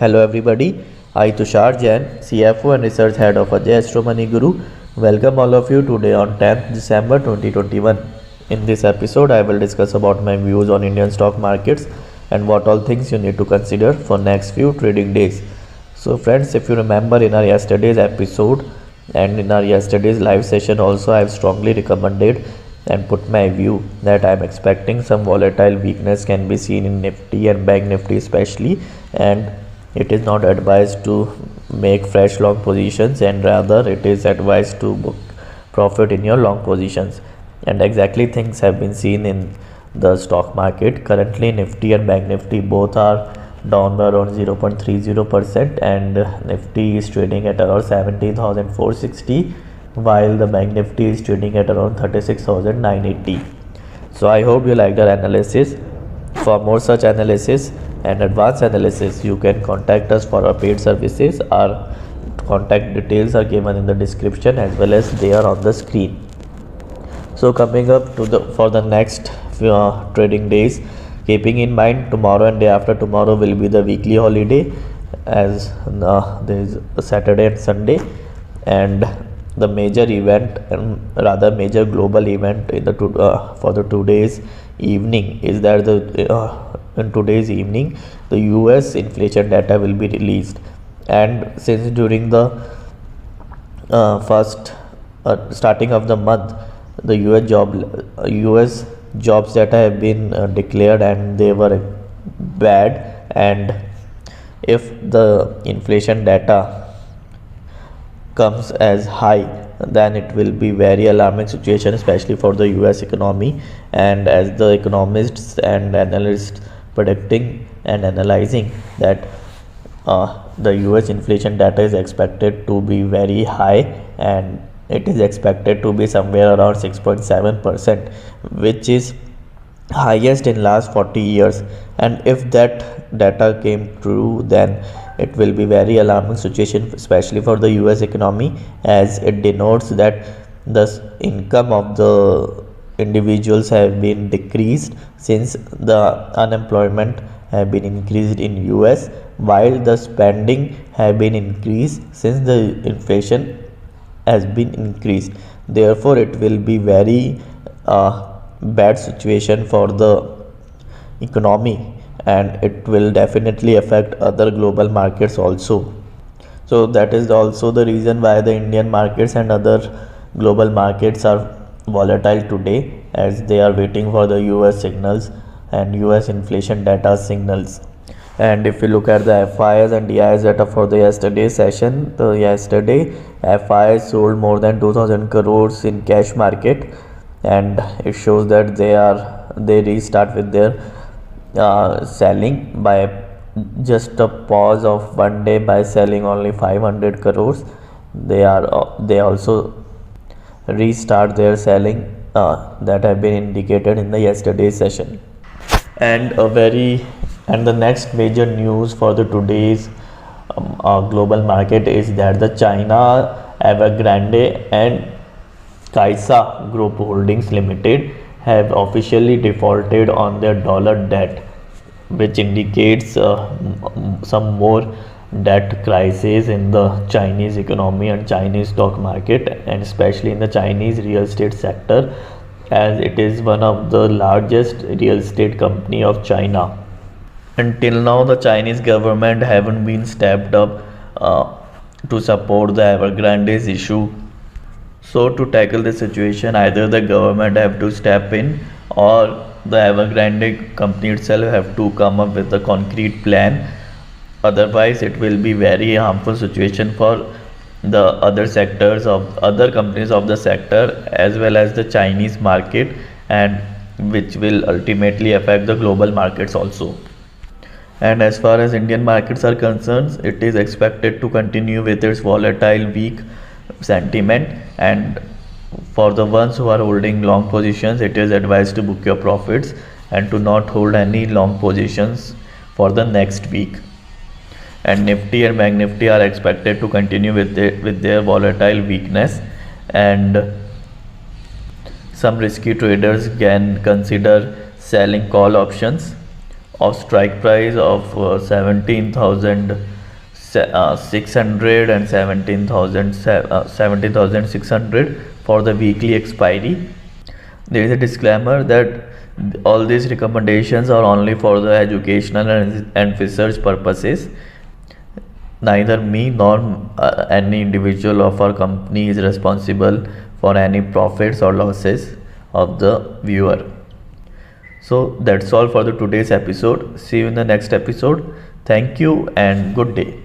Hello everybody, I Tushar Jain, CFO and Research Head of Ajay Astro Money Guru. Welcome all of you today on 10th December 2021. In this episode, I will discuss about my views on Indian stock markets and what all things you need to consider for next few trading days. So friends, if you remember in our yesterday's episode and in our yesterday's live session also, I have strongly recommended and put my view that I am expecting some volatile weakness can be seen in Nifty and Bank Nifty especially, and it is not advised to make fresh long positions, and rather it is advised to book profit in your long positions. And exactly things have been seen in the stock market. Currently Nifty and Bank Nifty both are down by around 0.30%, and Nifty is trading at around 17,460 while the Bank Nifty is trading at around 36,980. So I hope you liked our analysis. For more such analysis and advanced analysis, you can contact us for our paid services. Our contact details are given in the description as well as they are on the screen. So coming up to for the next trading days, keeping in mind tomorrow and day after tomorrow will be the weekly holiday, as there is a Saturday and Sunday, and the major event and rather major global event in the for the today's evening is that in today's evening the US inflation data will be released. And since during the first starting of the month the US jobs data have been declared and they were bad, and if the inflation data comes as high, then it will be very alarming situation, especially for the US economy. And as the economists and analysts predicting and analyzing that the US inflation data is expected to be very high, and it is expected to be somewhere around 6.7%, which is highest in last 40 years. And if that data came true, then it will be very alarming situation, especially for the US economy, as it denotes that the income of the individuals have been decreased since the unemployment have been increased in US, while the spending have been increased since the inflation has been increased. Therefore it will be very bad situation for the economy, and it will definitely affect other global markets also. So that is also the reason why the Indian markets and other global markets are volatile today, as they are waiting for the US signals and US inflation data signals. And if you look at the FIs and DIs data for the yesterday session, yesterday FIs sold more than 2000 crores in cash market, and it shows that they restart with their selling by just a pause of one day by selling only 500 crores. They also restart their selling that have been indicated in the yesterday's session. And the next major news for the today's global market is that the China Evergrande and Kaisa Group Holdings Limited have officially defaulted on their dollar debt, which indicates some more debt crisis in the Chinese economy and Chinese stock market, and especially in the Chinese real estate sector, as it is one of the largest real estate company of China. Until now the Chinese government haven't been stepped up to support the Evergrande's issue. So to tackle the situation, either the government have to step in, or the Evergrande company itself have to come up with a concrete plan. Otherwise it will be very harmful situation for the other sectors of other companies of the sector as well as the Chinese market, and which will ultimately affect the global markets also. And as far as Indian markets are concerned, it is expected to continue with its volatile weak sentiment, and for the ones who are holding long positions, it is advised to book your profits and to not hold any long positions for the next week. And Nifty and Bank Nifty are expected to continue with their volatile weakness, and some risky traders can consider selling call options of strike price of 17,000 600 and 17,600 for the weekly expiry. There is a disclaimer that all these recommendations are only for the educational and research purposes. Neither me nor any individual of our company is responsible for any profits or losses of the viewer. So that's all for the today's episode. See you in the next episode. Thank you and good day.